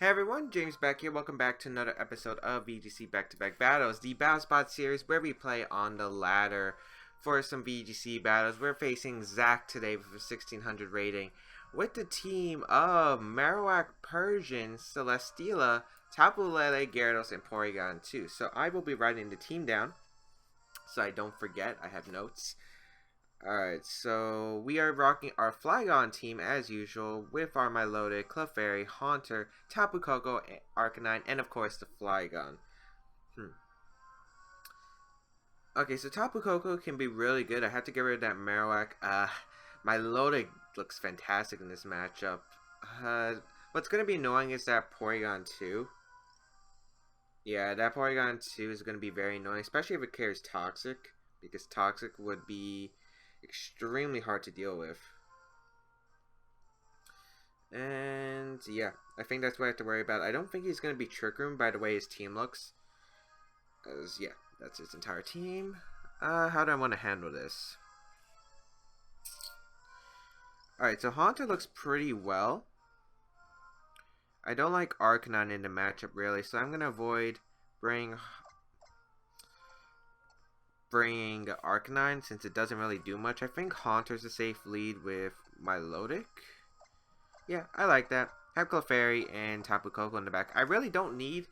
Hey everyone, James Baek here. Welcome back to another episode of VGC Back-to-Back Battles, the Battle Spot series where we play on the ladder for some VGC battles. We're facing Zach today with a 1600 rating with the team of Marowak, Persian, Celesteela, Tapu Lele, Gyarados, and Porygon 2. So I will be writing the team down so I don't forget. I have notes. Alright, so we are rocking our Flygon team as usual with our Milotic, Clefairy, Haunter, Tapu Koko, Arcanine, and of course the Flygon. Okay, so Tapu Koko can be really good. I had to get rid of that Marowak. Milotic looks fantastic in this matchup. What's going to be annoying is that Porygon 2. Yeah, that Porygon 2 is going to be very annoying, especially if it carries Toxic, because Toxic would be extremely hard to deal with. And yeah, I think that's what I have to worry about. I don't think he's going to be Trick Room by the way his team looks. Because yeah, that's his entire team. How do I want to handle this? Alright, so Haunter looks pretty well. I don't like Arcanine in the matchup really, so I'm going to avoid bringing Arcanine since it doesn't really do much. I think Haunter's a safe lead with Milotic. Yeah, I like that. Have Clefairy and Tapu Koko in the back. I really don't need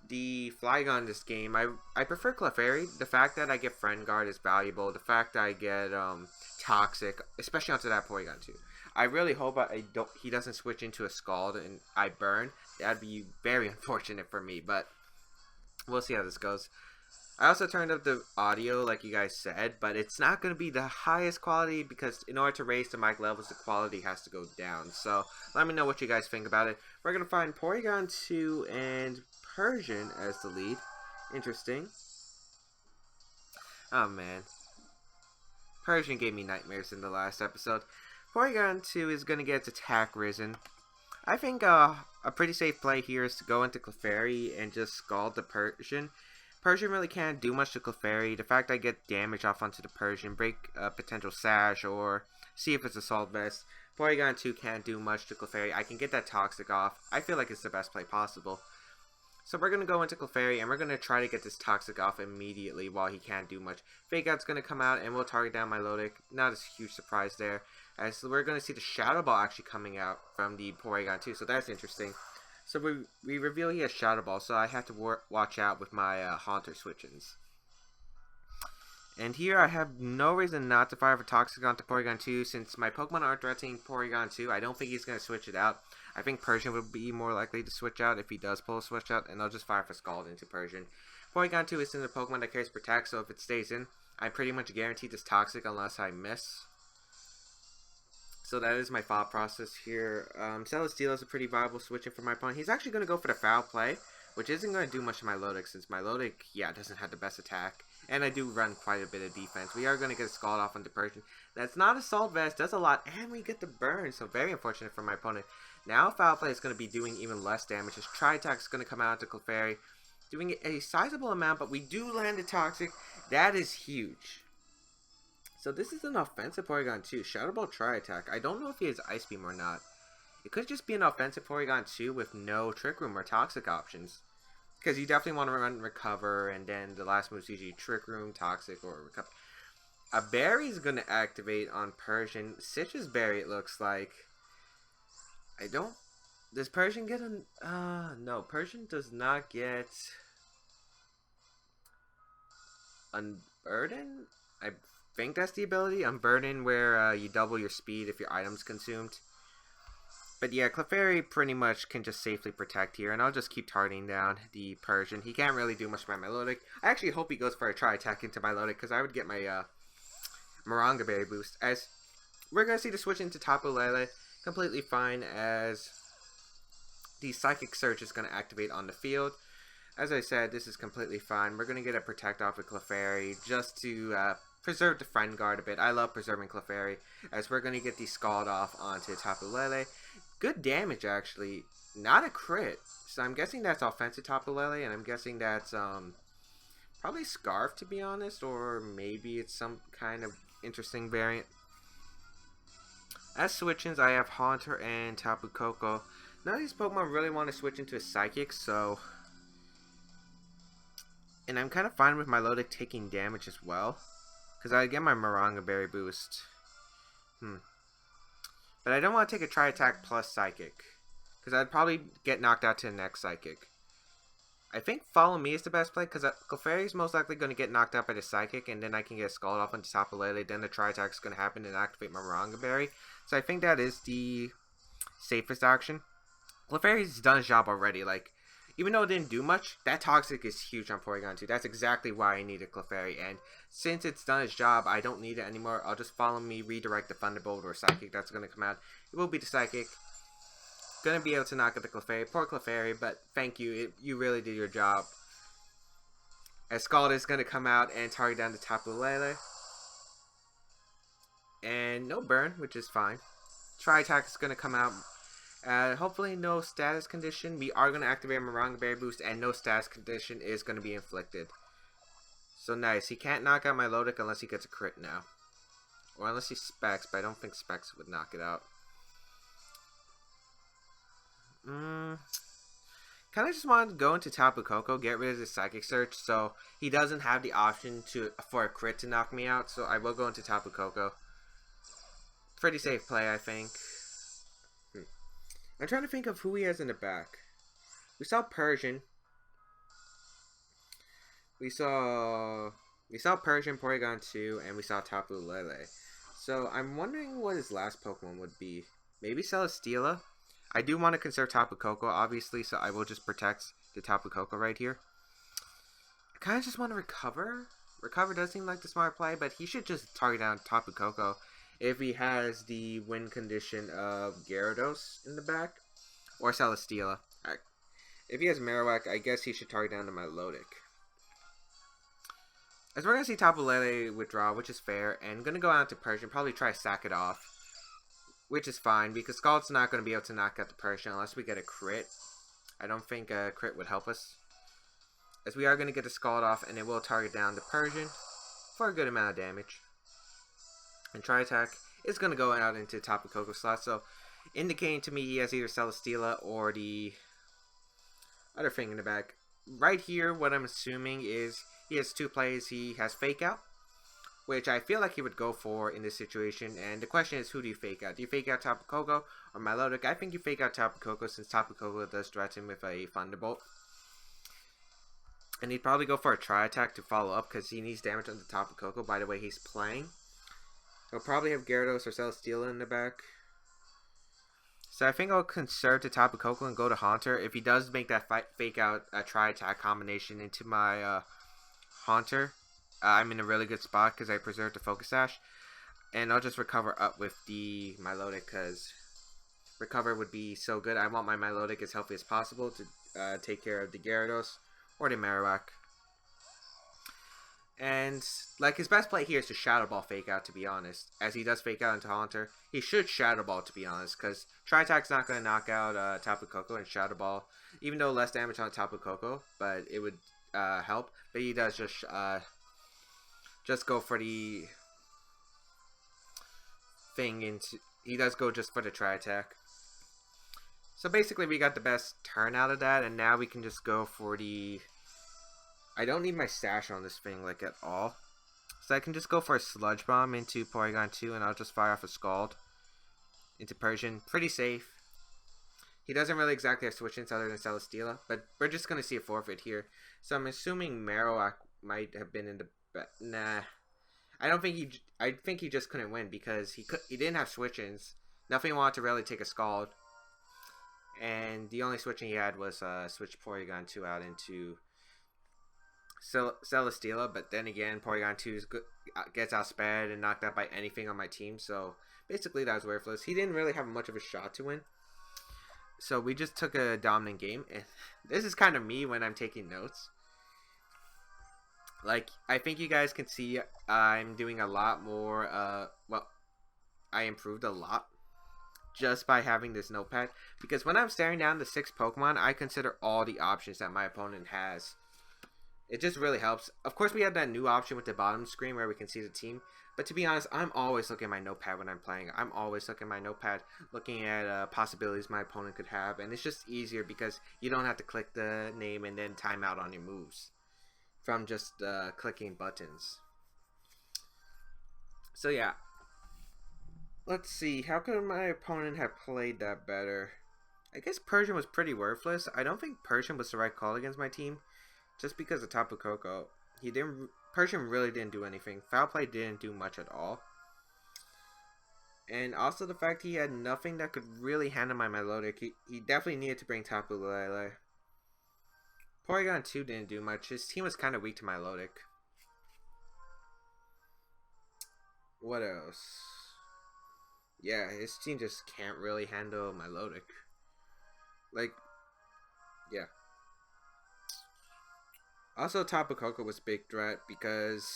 the Flygon this game. I prefer Clefairy. The fact that I get Friend Guard is valuable. The fact that I get Toxic, especially onto that Porygon too. I really hope he doesn't switch into a Scald and I burn. That'd be very unfortunate for me, but we'll see how this goes. I also turned up the audio like you guys said, but it's not going to be the highest quality because in order to raise the mic levels, the quality has to go down. So let me know what you guys think about it. We're going to find Porygon 2 and Persian as the lead. Interesting. Oh man. Persian gave me nightmares in the last episode. Porygon 2 is going to get its attack risen. I think a pretty safe play here is to go into Clefairy and just scald the Persian. Persian really can't do much to Clefairy. The fact I get damage off onto the Persian, break a potential Sash, or see if it's Assault Vest. Porygon 2 can't do much to Clefairy. I can get that Toxic off. I feel like it's the best play possible. So we're going to go into Clefairy, and we're going to try to get this Toxic off immediately while he can't do much. Fake Out's going to come out, and we'll target down Milotic. Not a huge surprise there. As we're going to see the Shadow Ball actually coming out from the Porygon 2, so that's interesting. So we reveal he has Shadow Ball, so I have to watch out with my Haunter switch-ins. And here I have no reason not to fire for Toxic onto Porygon 2, since my Pokemon aren't threatening Porygon 2. I don't think he's going to switch it out. I think Persian would be more likely to switch out if he does pull a switch out, and I'll just fire for Scald into Persian. Porygon 2 isn't a Pokemon that carries Protect, so if it stays in, I'm pretty much guaranteed this Toxic unless I miss. So that is my thought process here. Celesteela is a pretty viable switch in for my opponent. He's actually going to go for the foul play, which isn't going to do much to Milotic, since Milotic, yeah, doesn't have the best attack. And I do run quite a bit of defense. We are going to get a Scald off onto Persian. That's not Assault Vest, does a lot, and we get the burn, so very unfortunate for my opponent. Now foul play is going to be doing even less damage. His Tri-Attack is going to come out to Clefairy, doing a sizable amount, but we do land a Toxic. That is huge. So this is an offensive Porygon 2. Shadow Ball Tri-Attack. I don't know if he has Ice Beam or not. It could just be an offensive Porygon 2 with no Trick Room or Toxic options. Because you definitely want to run Recover, and then the last move is usually Trick Room, Toxic, or Recover. A Berry is going to activate on Persian. Citrus Berry, it looks like. I don't... Does Persian get an... no, Persian does not get... Unburden? I think that's the ability. Unburden, where you double your speed if your item's consumed. But yeah, Clefairy pretty much can just safely protect here, and I'll just keep targeting down the Persian. He can't really do much by Milotic. I actually hope he goes for a Tri-Attack into Milotic, because I would get my Maranga Berry boost. As we're going to see the switch into Tapu Lele completely fine, as the Psychic Surge is going to activate on the field. As I said, this is completely fine. We're going to get a Protect off of Clefairy just to preserve the Friend Guard a bit. I love preserving Clefairy, as we're going to get the Scald off onto Tapu Lele. Good damage, actually. Not a crit. So I'm guessing that's offensive Tapu Lele, and I'm guessing that's probably Scarf, to be honest, or maybe it's some kind of interesting variant. As switch-ins, I have Haunter and Tapu Koko. none of these Pokemon really want to switch into a Psychic, so... And I'm kind of fine with Milotic taking damage as well. Because I get my Maranga Berry boost. But I don't want to take a Tri-Attack plus Psychic. Because I'd probably get knocked out to the next Psychic. I think Follow Me is the best play. Because Clefairy is most likely going to get knocked out by the Psychic. And then I can get Scald off on Tapu Lele. Then the Tri-Attack is going to happen and activate my Maranga Berry. So I think that is the safest action. Clefairy's done his job already. Like, even though it didn't do much, that Toxic is huge on Porygon 2. That's exactly why I needed Clefairy. And since it's done its job, I don't need it anymore. I'll just Follow Me, redirect the Thunderbolt or Psychic that's going to come out. It will be the Psychic. Going to be able to knock out the Clefairy. Poor Clefairy, but thank you. You really did your job. As Scald is going to come out and target down the Tapu Lele. And no burn, which is fine. Tri-Attack is going to come out. Hopefully no status condition. We are going to activate Maranga Berry boost, and no status condition is going to be inflicted. So nice. He can't knock out Milotic unless he gets a crit now. Or unless he Specs, but I don't think Specs would knock it out. Kind of just wanted to go into Tapu Koko, get rid of his Psychic Search, so he doesn't have the option for a crit to knock me out, so I will go into Tapu Koko. Pretty safe play, I think. I'm trying to think of who he has in the back. We saw Persian. We saw Persian, Porygon 2, and we saw Tapu Lele. So I'm wondering what his last Pokemon would be. Maybe Celesteela? I do want to conserve Tapu Koko, obviously, so I will just protect the Tapu Koko right here. I kind of just want to Recover. Recover does seem like the smart play, but he should just target down Tapu Koko if he has the win condition of Gyarados in the back, or Celesteela. If he has Marowak, I guess he should target down to Milotic. As we're going to see Tapu Lele withdraw, which is fair, and going to go out to Persian, probably try to sack it off, which is fine, because Scald's not going to be able to knock out the Persian unless we get a crit. I don't think a crit would help us, as we are going to get the Scald off, and it will target down the Persian for a good amount of damage. And Tri-Attack is going to go out into Tapu Koko slot, so indicating to me he has either Celesteela or the other thing in the back. Right here, what I'm assuming is he has two plays. He has Fake Out, which I feel like he would go for in this situation, and the question is, who do you Fake Out? Do you Fake Out Tapu Koko or Milotic? I think you Fake Out Tapu Koko, since Tapu Koko does threaten with a Thunderbolt. And he'd probably go for a Tri-Attack to follow up, because he needs damage on the Tapu Koko by the way he's playing. He'll probably have Gyarados or Celesteela in the back. So I think I'll conserve the Tapu Koko and go to Haunter. If he does make that Fake Out Tri-Attack combination into my Haunter, I'm in a really good spot because I preserved the Focus Sash. And I'll just Recover up with the Milotic, because Recover would be so good. I want my Milotic as healthy as possible to take care of the Gyarados or the Marowak. And, like, his best play here is to Shadow Ball Fake Out, to be honest. As he does Fake Out into Haunter, he should Shadow Ball, to be honest, because Tri-Attack's not going to knock out Tapu Koko, and Shadow Ball, even though less damage on Tapu Koko, but it would help. But he does just go for the thing he does go just for the Tri-Attack. So basically we got the best turn out of that, and now we can just go for the... I don't need my Sash on this thing, like, at all. So I can just go for a Sludge Bomb into Porygon 2, and I'll just fire off a Scald into Persian. Pretty safe. He doesn't really exactly have switch-ins other than Celesteela, but we're just going to see a forfeit here. So I'm assuming Marowak might have been in the... Nah. I think he just couldn't win, because he didn't have switch-ins. Nothing wanted to really take a Scald. And the only switching he had was switch Porygon 2 out into Celesteela, but then again, Porygon 2 gets outsped and knocked out by anything on my team, so basically that was worthless. He didn't really have much of a shot to win, so we just took a dominant game, and this is kind of me when I'm taking notes. Like, I think you guys can see I'm doing a lot more, well, I improved a lot just by having this notepad, because when I'm staring down the 6 Pokemon, I consider all the options that my opponent has. It just really helps. Of course, we have that new option with the bottom screen where we can see the team. But to be honest, I'm always looking at my notepad when I'm playing. I'm always looking at my notepad, looking at possibilities my opponent could have. And it's just easier because you don't have to click the name and then time out on your moves from just clicking buttons. So yeah. Let's see. How could my opponent have played that better? I guess Persian was pretty worthless. I don't think Persian was the right call against my team. Just because of Tapu Koko. Persian really didn't do anything. Foul play didn't do much at all. And also the fact he had nothing that could really handle my Milotic. He definitely needed to bring Tapu Lele. Porygon 2 didn't do much. His team was kind of weak to Milotic. What else? Yeah, his team just can't really handle Milotic. Like, yeah. Also, Tapu Koko was a big threat because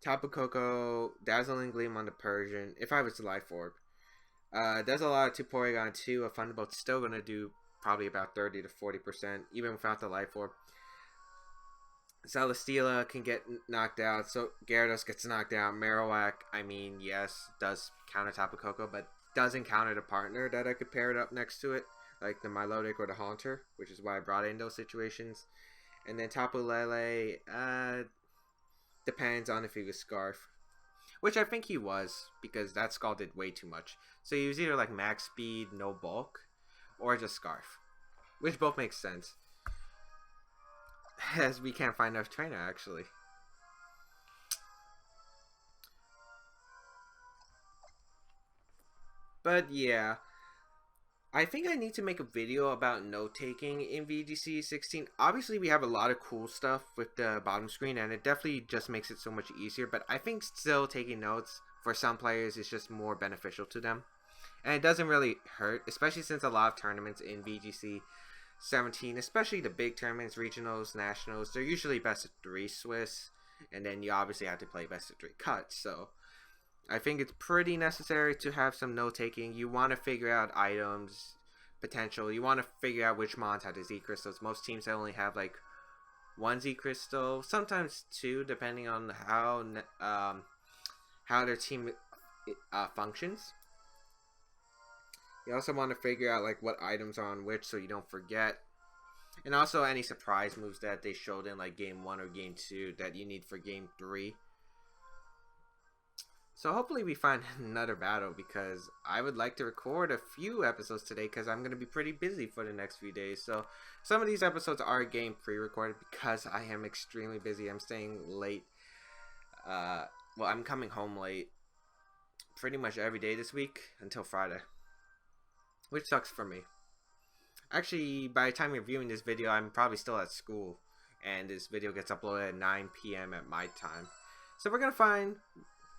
Tapu Koko, Dazzling Gleam on the Persian, if I was the Life Orb, does a lot to Porygon 2. A Thunderbolt's still going to do probably about 30 to 40%, even without the Life Orb. Celesteela can get knocked out, so Gyarados gets knocked out. Marowak, I mean, yes, does counter Tapu Koko, but doesn't counter the partner that I could pair it up next to it, like the Milotic or the Haunter, which is why I brought it in those situations. And then Tapu Lele, depends on if he was Scarf. Which I think he was, because that Skull did way too much. So he was either like max speed, no bulk, or just Scarf. Which both makes sense. As we can't find enough trainer, actually. But yeah. I think I need to make a video about note-taking in VGC 16. Obviously, we have a lot of cool stuff with the bottom screen, and it definitely just makes it so much easier. But I think still taking notes for some players is just more beneficial to them. And it doesn't really hurt, especially since a lot of tournaments in VGC 17, especially the big tournaments, regionals, nationals, they're usually best of 3 Swiss. And then you obviously have to play best of 3 cuts, so I think it's pretty necessary to have some note-taking. You want to figure out items, potential. You want to figure out which mons have the Z crystals. Most teams only have like 1 Z crystal, sometimes 2, depending on how their team functions. You also want to figure out like what items are on which, so you don't forget. And also any surprise moves that they showed in like game 1 or game 2 that you need for game 3. So hopefully we find another battle, because I would like to record a few episodes today because I'm going to be pretty busy for the next few days. So some of these episodes are game pre-recorded because I am extremely busy. I'm staying late. Well, I'm coming home late pretty much every day this week until Friday, which sucks for me. Actually, by the time you're viewing this video, I'm probably still at school, and this video gets uploaded at 9 p.m. at my time. So we're going to find...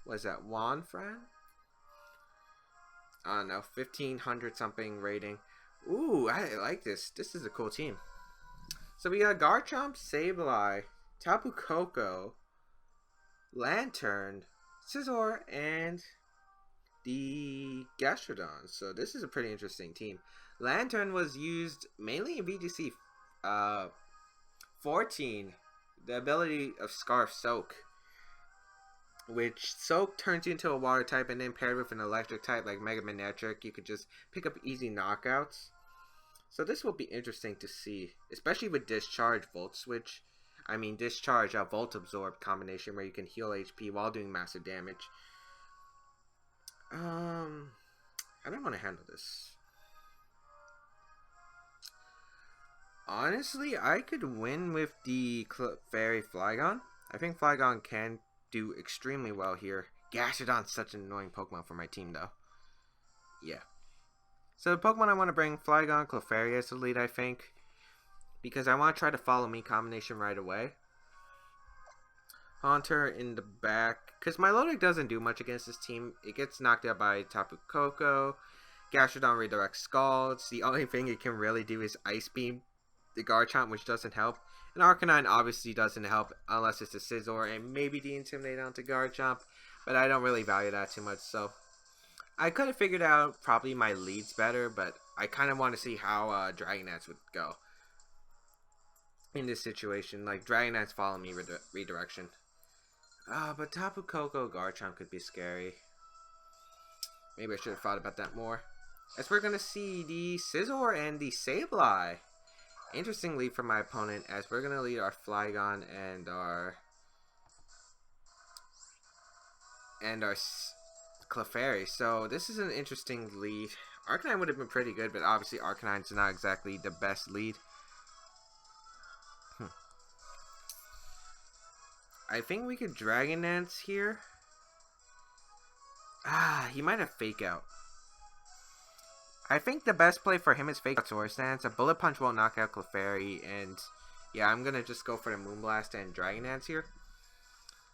what is that, Wanfran? I don't know, 1500 something rating. Ooh, I like this. This is a cool team. So we got Garchomp, Sableye, Tapu Koko, Lantern, Scizor, and the Gastrodon. So this is a pretty interesting team. Lantern was used mainly in VGC 14. The ability of Scarf Soak, which Soak turns you into a water type, and then paired with an electric type like Mega Manectric, you could just pick up easy knockouts. So this will be interesting to see, especially with Discharge, Volt Switch. I mean Discharge, Volt Absorb combination where you can heal HP while doing massive damage. I don't want to handle this. Honestly, I could win with the Clefairy Flygon. I think Flygon can do extremely well here. Gastrodon's such an annoying Pokemon for my team, though. Yeah. So the Pokemon I want to bring, Flygon, Clefairy as the lead, I think, because I want to try to follow me combination right away. Haunter in the back, because Milotic doesn't do much against this team. It gets knocked out by Tapu Koko. Gastrodon redirects Scalds. The only thing it can really do is Ice Beam the Garchomp, which doesn't help. And Arcanine obviously doesn't help unless it's a Scizor and maybe the Intimidate onto Garchomp, but I don't really value that too much, so I could have figured out probably my leads better, but I kind of want to see how Dragonets would go. in this situation. Like, Dragonite's follow me redirection. But Tapu Koko Garchomp could be scary. Maybe I should have thought about that more. As we're going to see the Scizor and the Sableye. Interesting lead from my opponent, as we're going to lead our Flygon and our Clefairy. So this is an interesting lead. Arcanine would have been pretty good, but obviously Arcanine's not exactly the best lead. I think we could Dragon Dance here. He might have Fake Out. I think the best play for him is Fake Out Swords Dance. A Bullet Punch won't knock out Clefairy, and yeah, I'm gonna just go for the Moonblast and Dragon Dance here.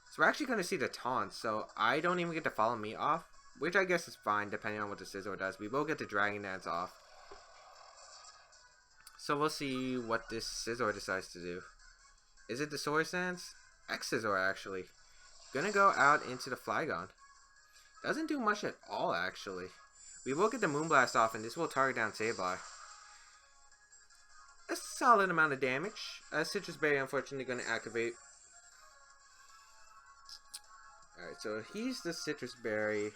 So we're actually gonna see the taunt, so I don't even get to follow me off, which I guess is fine depending on what the Scizor does. We will get the Dragon Dance off. So we'll see what this Scizor decides to do. Is it the Swords Dance? X-Scizor actually. Gonna go out into the Flygon. Doesn't do much at all actually. We will get the Moonblast off, and this will target down Sableye. A solid amount of damage. Citrus Berry unfortunately going to activate. Alright, so he's the Citrus Berry.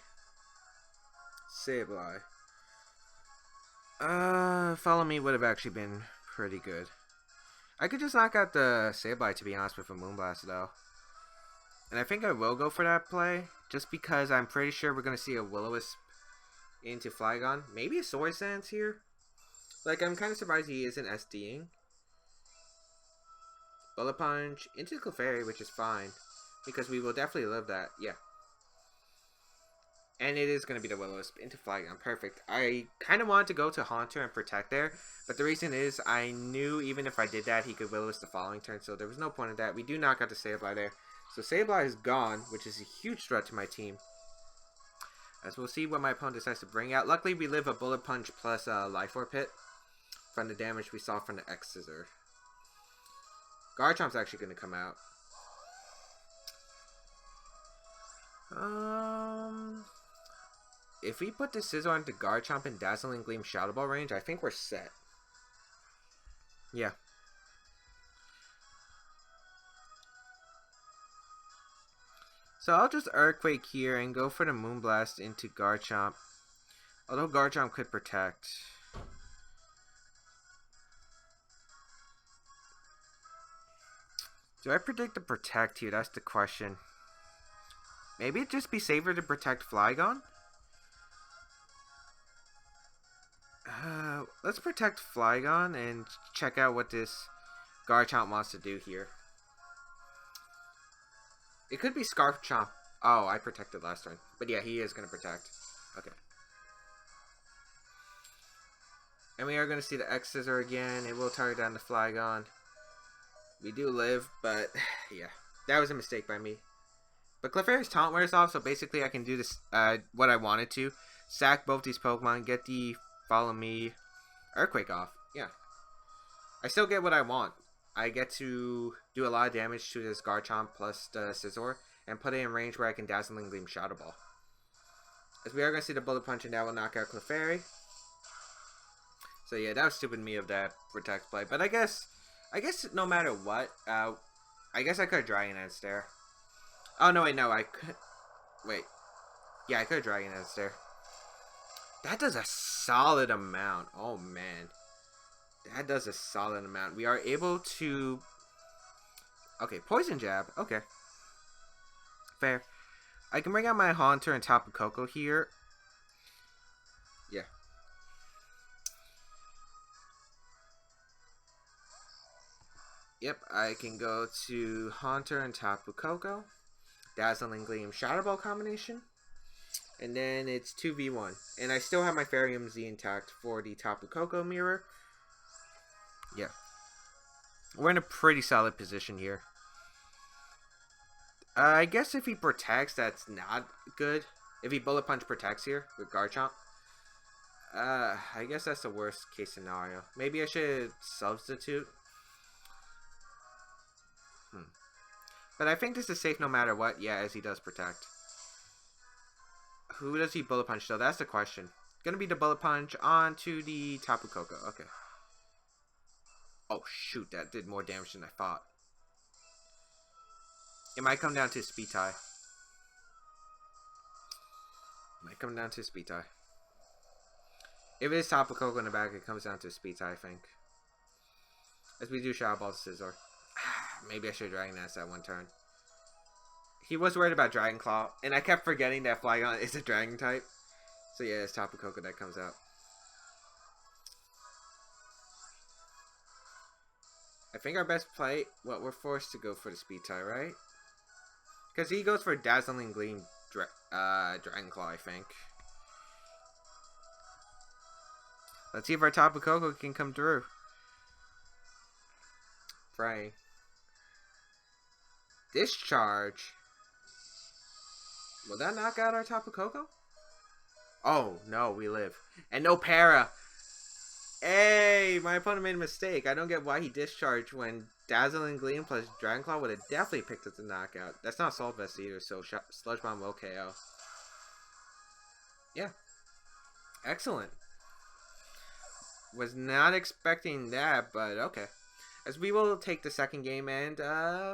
Sableye. Follow me would have actually been pretty good. I could just knock out the Sableye, to be honest, with a Moonblast though. And I think I will go for that play, just because I'm pretty sure we're going to see a Will-O-Wisp into Flygon. Maybe a Swords Dance here. Like, I'm kind of surprised he isn't SDing. Bullet Punch into Clefairy, which is fine, because we will definitely live that. Yeah. And it is going to be the Will-O-Wisp into Flygon. Perfect. I kind of wanted to go to Haunter and Protect there, but the reason is I knew even if I did that, he could Will-O-Wisp the following turn, so there was no point in that. We do knock out the Sableye there. So Sableye is gone, which is a huge threat to my team. As we'll see what my opponent decides to bring out. Luckily, we live a Bullet Punch plus Life Orb hit from the damage we saw from the X-Scissor. Garchomp's actually going to come out. If we put the Scizor into Garchomp and Dazzling Gleam Shadow Ball range, I think we're set. Yeah. So I'll just Earthquake here and go for the Moonblast into Garchomp. Although Garchomp could Protect. Do I predict the Protect here? That's the question. Maybe it'd just be safer to protect Flygon? Let's protect Flygon and check out what this Garchomp wants to do here. It could be Scarf Chomp. Oh, I protected last turn. But yeah, he is going to protect. Okay. And we are going to see the X-Scissor again. It will target down the Flygon. We do live, but yeah. That was a mistake by me. But Clefairy's taunt wears off, so basically I can do this what I wanted to. Sack both these Pokemon, get the Follow Me Earthquake off. Yeah. I still get what I want. I get to do a lot of damage to this Garchomp plus the Scizor and put it in range where I can Dazzling Gleam Shadow Ball. As we are going to see the Bullet Punch, and that will knock out Clefairy. So yeah, that was stupid of me of that Protect play. But I guess no matter what, I guess I could have Dragon Dance there. Oh no, wait, no, I could. Wait, yeah, I could have Dragon Dance there. That does a solid amount. Oh man. That does a solid amount. We are able to... Okay, Poison Jab. Okay. Fair. I can bring out my Haunter and Tapu Koko here. Yeah. Yep, I can go to Haunter and Tapu Koko. Dazzling Gleam Shadow Ball combination. And then it's 2v1. And I still have my Fairyum Z intact for the Tapu Koko mirror. Yeah. We're in a pretty solid position here. I guess if he protects, that's not good. If he Bullet Punch protects here with Garchomp. I guess that's the worst case scenario. Maybe I should substitute. But I think this is safe no matter what. Yeah, as he does protect. Who does he Bullet Punch though? That's the question. Gonna be the Bullet Punch onto the Tapu Koko. Okay. Oh shoot, that did more damage than I thought. It might come down to a speed tie. Might come down to a speed tie. If it is Tapu Koko in the back, it comes down to a speed tie, I think. As we do Shadow Ball Scizor. Maybe I should Dragon Dance that one turn. He was worried about Dragon Claw, and I kept forgetting that Flygon is a Dragon type. So yeah, it's Tapu Koko that comes out. I think our best play, well, we're forced to go for the speed tie, right? Because he goes for Dazzling Gleam Dragon Claw, I think. Let's see if our Tapu Koko can come through. Praying. Discharge. Will that knock out our Tapu Koko? Oh, no, we live. And no para. Hey, my opponent made a mistake. I don't get why he discharged when Dazzling Gleam plus Dragon Claw would have definitely picked up the knockout. That's not Assault Vest either, so Sludge Bomb will KO. Yeah. Excellent. Was not expecting that, but okay. As we will take the second game, and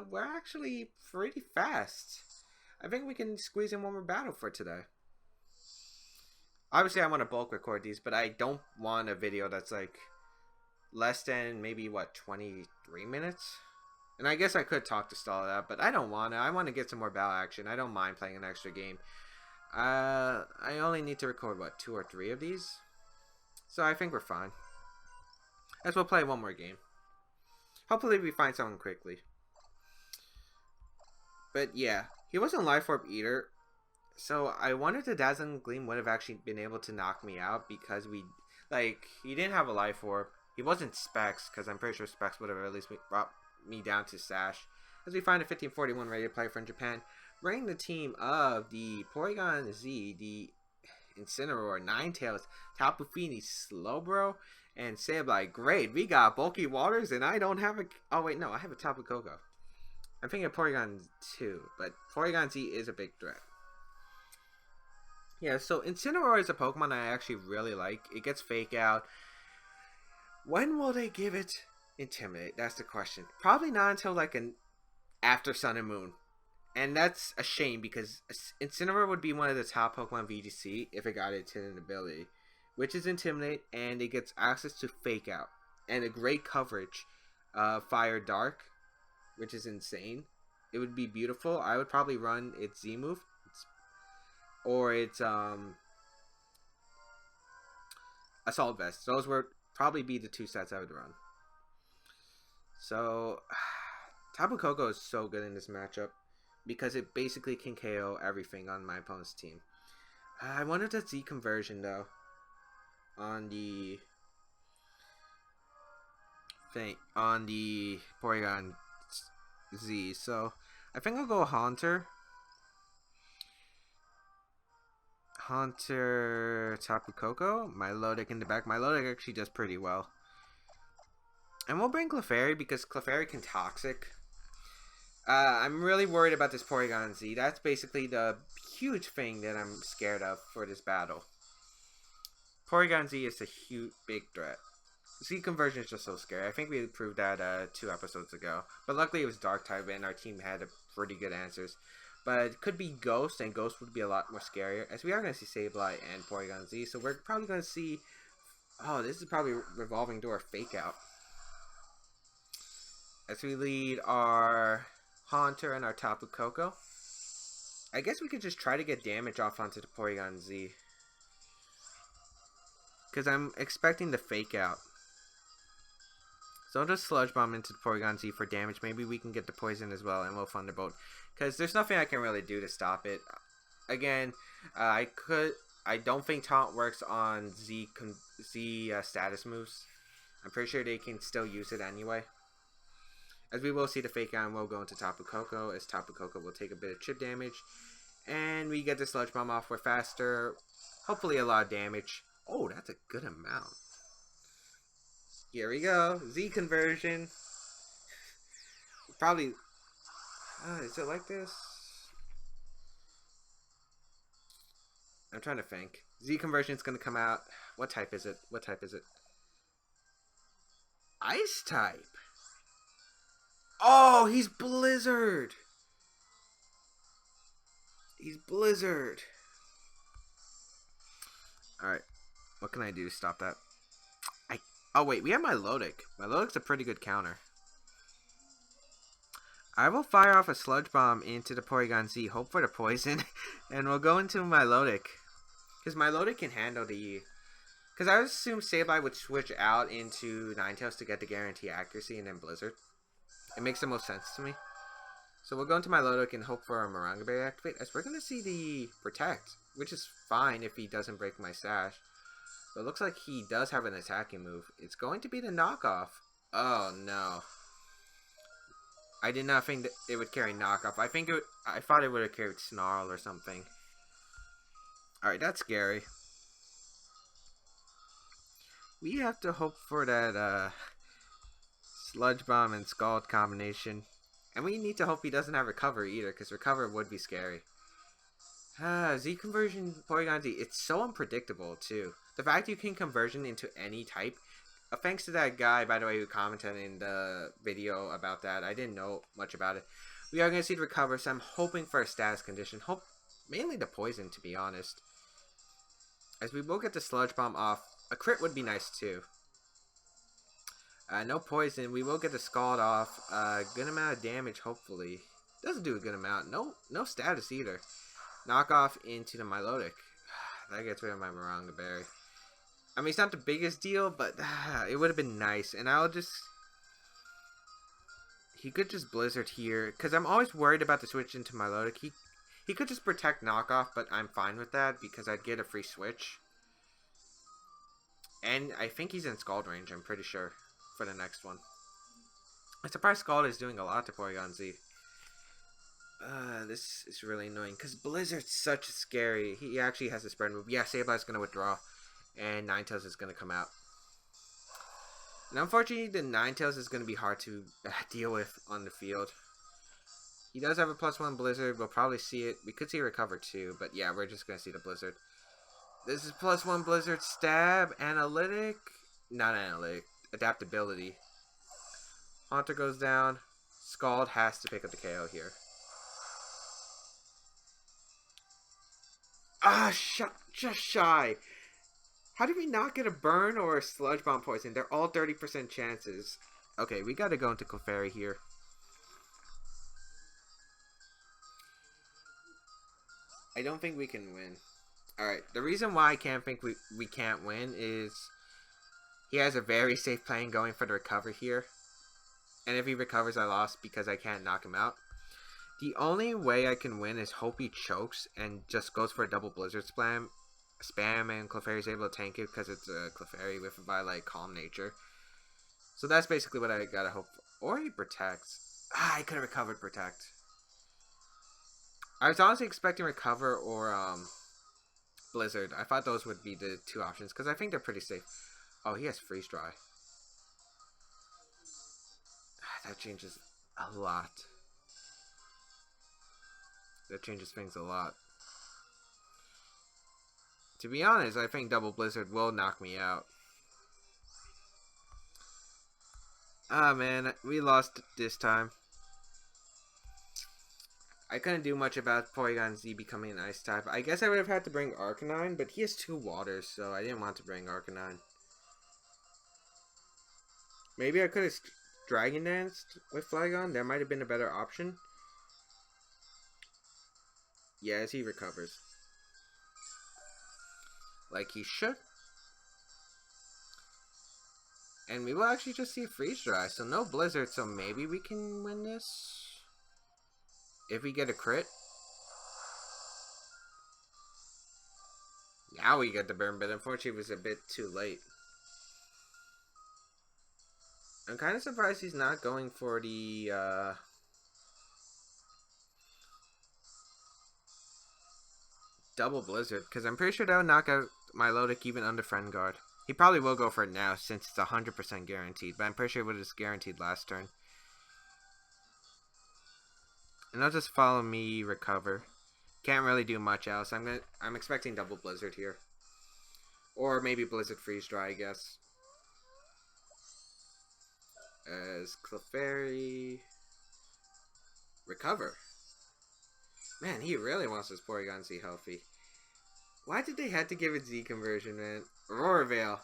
we're actually pretty fast. I think we can squeeze in one more battle for today. Obviously, I want to bulk record these, but I don't want a video that's like less than maybe, what, 23 minutes? And I guess I could talk to stall that, but I don't want to. I want to get some more battle action. I don't mind playing an extra game. I only need to record, what, 2 or 3 of these? So I think we're fine. As we'll play one more game. Hopefully we find someone quickly. But yeah, he wasn't Life Orb either. So I wonder if the Dazzling Gleam would have actually been able to knock me out because he didn't have a Life Orb. He wasn't Specs, because I'm pretty sure Specs would have at least brought me down to Sash. As we find a 1541 ready to play from Japan, bringing the team of the Porygon Z, the Incineroar, Ninetales, Tapu Fini, Slowbro, and Sableye. Great, we got Bulky Waters, and I don't have a... Oh, wait, no, I have a Tapu Koko. I'm thinking of Porygon 2, but Porygon Z is a big threat. Yeah, so Incineroar is a Pokemon I actually really like. It gets Fake Out. When will they give it Intimidate? That's the question. Probably not until like after Sun and Moon. And that's a shame because Incineroar would be one of the top Pokemon VGC if it got its hidden ability, which is Intimidate, and it gets access to Fake Out and a great coverage of Fire Dark, which is insane. It would be beautiful. I would probably run its Z move or its Assault Vest. Those would probably be the 2 sets I would run. So Tapu Koko is so good in this matchup because it basically can KO everything on my opponent's team. I wonder if that's Z conversion though on the Porygon Z. So I think I'll go Haunter, Tapu Koko, Milotic in the back. Milotic actually does pretty well. And we'll bring Clefairy because Clefairy can Toxic. I'm really worried about this Porygon Z. That's basically the huge thing that I'm scared of for this battle. Porygon Z is a huge, big threat. Z conversion is just so scary. I think we proved that 2 episodes ago. But luckily it was Dark type and our team had pretty good answers. But it could be Ghost, and Ghost would be a lot more scarier. As we are going to see Sableye and Porygon Z. So we're probably going to see... Oh, this is probably revolving door Fake Out. As we lead our Haunter and our Tapu Koko. I guess we could just try to get damage off onto the Porygon Z. Because I'm expecting the Fake Out. So I'll just Sludge Bomb into the Porygon Z for damage. Maybe we can get the Poison as well, and we'll Thunderbolt. Because there's nothing I can really do to stop it. Again, I don't think Taunt works on Z status moves. I'm pretty sure they can still use it anyway. As we will see the Fake Out, and we'll go into Tapu Koko, as Tapu Koko will take a bit of chip damage. And we get the Sludge Bomb off. We're faster. Hopefully a lot of damage. Oh, that's a good amount. Here we go. Z conversion. Probably... is it like this? I'm trying to think. Z conversion is going to come out. What type is it? What type is it? Ice type. Oh, he's Blizzard. He's Blizzard. Alright. What can I do to stop that? Oh, wait. We have Milotic. Milotic's a pretty good counter. I will fire off a Sludge Bomb into the Porygon Z. Hope for the poison. And we'll go into Milotic. Because Milotic can handle the... Because I would assume Sableye would switch out into Ninetales to get the guarantee accuracy and then Blizzard. It makes the most sense to me. So we'll go into Milotic and hope for a Maranga Berry activate. As we're going to see the Protect, which is fine if he doesn't break my Sash. But it looks like he does have an attacking move. It's going to be the knockoff. Oh no. I did not think that it would carry knockoff. I thought it would have carried Snarl or something. Alright, that's scary. We have to hope for that Sludge Bomb and Scald combination. And we need to hope he doesn't have Recover either, because Recover would be scary. Z conversion Porygon Z, it's so unpredictable too. The fact you can conversion into any type, thanks to that guy, by the way, who commented in the video about that. I didn't know much about it. We are going to see the Recover, so I'm hoping for a status condition. Mainly the Poison, to be honest. As we will get the Sludge Bomb off, a crit would be nice too. No Poison, we will get the Scald off. Good amount of damage, hopefully. Doesn't do a good amount. No status either. Knockoff into the Milotic. That gets rid of my Maranga Berry. I mean, it's not the biggest deal, but it would have been nice. And I'll just... He could just Blizzard here. Because I'm always worried about the switch into Milotic. He could just Protect Knockoff, but I'm fine with that because I'd get a free switch. And I think he's in Scald range, I'm pretty sure, for the next one. I'm surprised Scald is doing a lot to Porygon Z. This is really annoying because Blizzard's such scary. He actually has a spread move. Yeah, Sableye's going to withdraw. And Ninetales is going to come out. And unfortunately, the Ninetales is going to be hard to deal with on the field. He does have a +1 Blizzard. We'll probably see it. We could see a Recover too. But yeah, we're just going to see the Blizzard. This is +1 Blizzard. Stab. Analytic. Not Analytic. Adaptability. Haunter goes down. Scald has to pick up the KO here. Just shy. How did we not get a burn or a Sludge Bomb poison? They're all 30% chances. Okay, we gotta go into Clefairy here. I don't think we can win. Alright, the reason why I can't think we can't win is he has a very safe plan going for the Recover here. And if he recovers, I lost because I can't knock him out. The only way I can win is hope he chokes and just goes for a double Blizzard spam and Clefairy's able to tank it because it's a Clefairy with a Eviolite Calm Nature. So that's basically what I gotta hope for. Or he protects. I could have recovered Protect. I was honestly expecting Recover or Blizzard. I thought those would be the two options because I think they're pretty safe. Oh, he has Freeze Dry. That changes a lot. That changes things a lot. To be honest, I think Double Blizzard will knock me out. Ah, man, we lost this time. I couldn't do much about Porygon Z becoming an Ice type. I guess I would have had to bring Arcanine, but he has 2 waters, so I didn't want to bring Arcanine. Maybe I could have Dragon Danced with Flygon. That might have been a better option. Yes, he recovers. Like he should. And we will actually just see Freeze Dry. So no Blizzard, so maybe we can win this. If we get a crit. Now we get the burn, but unfortunately it was a bit too late. I'm kind of surprised he's not going for the double Blizzard, because I'm pretty sure that would knock out Milotic even under Friend Guard. He probably will go for it now since it's 100% guaranteed, but I'm pretty sure it was guaranteed last turn. And they'll just follow me Recover. Can't really do much else. I'm expecting double Blizzard here. Or maybe Blizzard Freeze Dry, I guess. as Clefairy Recover. Man, he really wants this Porygon to be healthy. Why did they have to give it Z conversion, man? Aurora Veil.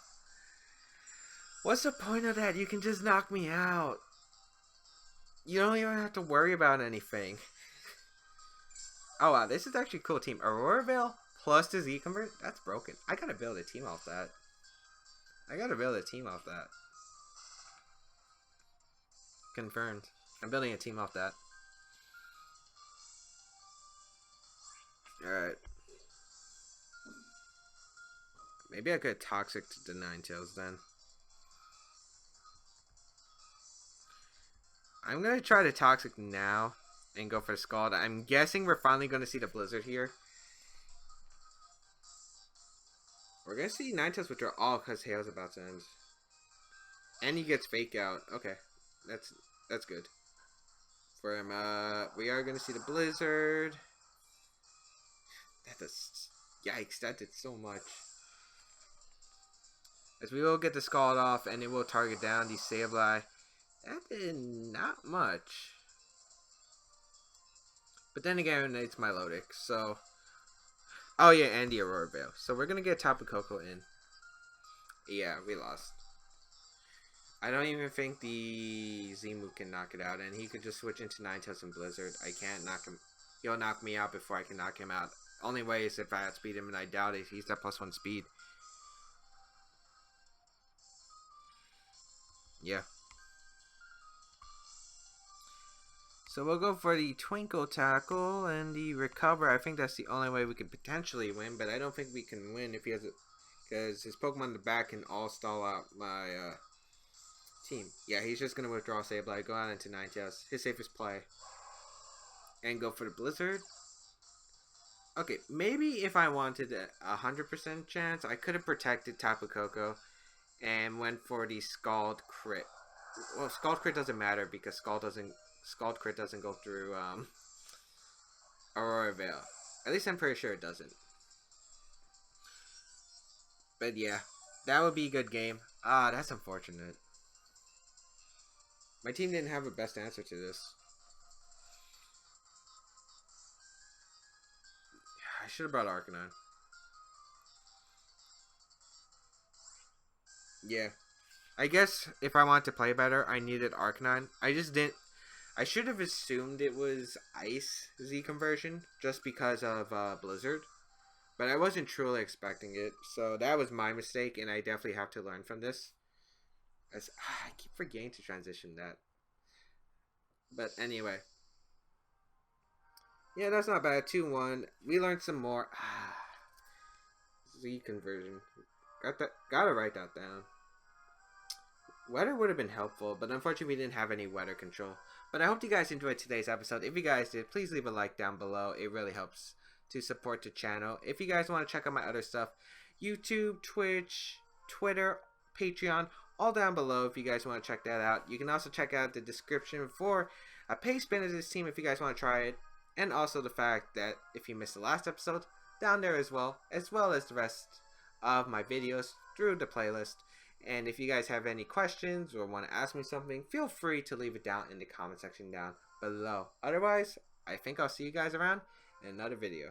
What's the point of that? You can just knock me out. You don't even have to worry about anything. Oh wow, this is actually a cool team. Aurora Veil plus the Z convert? That's broken. I gotta build a team off that. Confirmed. I'm building a team off that. Alright. Maybe I could Toxic to the Ninetales then. I'm gonna try to Toxic now and go for the Scald. I'm guessing we're finally gonna see the Blizzard here. We're gonna see Ninetales withdraw all because Hail's about to end. And he gets Fake Out. Okay. That's good. For him, we are gonna see the Blizzard. That does... Yikes, that did so much. As we will get the Scald off, and it will target down the Sableye. That did not much. But then again, it's Milotic, so... Oh yeah, and the Aurora Veil. So we're gonna get Tapu Koko in. Yeah, we lost. I don't even think the Z-move can knock it out, and he could just switch into Ninetales and Blizzard. I can't knock him. He'll knock me out before I can knock him out. Only way is if I outspeed him, and I doubt it. He's got +1 speed. Yeah. So we'll go for the Twinkle Tackle and the Recover. I think that's the only way we could potentially win, but I don't think we can win if he has it, because his Pokemon in the back can all stall out my team. Yeah, he's just going to withdraw Sableye, go out into Ninetales, his safest play, and go for the Blizzard. Okay, maybe if I wanted a 100% chance, I could have protected Tapu Koko and went for the Scald Crit. Well, Scald Crit doesn't matter because Scald Crit doesn't go through Aurora Veil. At least I'm pretty sure it doesn't. But yeah, that would be a good game. Ah, that's unfortunate. My team didn't have a best answer to this. I should have brought Arcanine. Yeah. I guess if I wanted to play better, I needed Arcanine. I just didn't. I should have assumed it was Ice Z conversion just because of Blizzard. But I wasn't truly expecting it. So that was my mistake, and I definitely have to learn from this. I keep forgetting to transition that. But anyway. Yeah, that's not bad. 2-1. We learned some more. Z conversion. Gotta write that down. Weather would have been helpful, but unfortunately we didn't have any weather control. But I hope you guys enjoyed today's episode. If you guys did, please leave a like down below. It really helps to support the channel. If you guys want to check out my other stuff, YouTube, Twitch, Twitter, Patreon, all down below if you guys want to check that out. You can also check out the description for a pay spin of this team if you guys want to try it. And also the fact that if you missed the last episode, down there as well as the rest of my videos through the playlist. And if you guys have any questions or want to ask me something, feel free to leave it down in the comment section down below. Otherwise, I think I'll see you guys around in another video.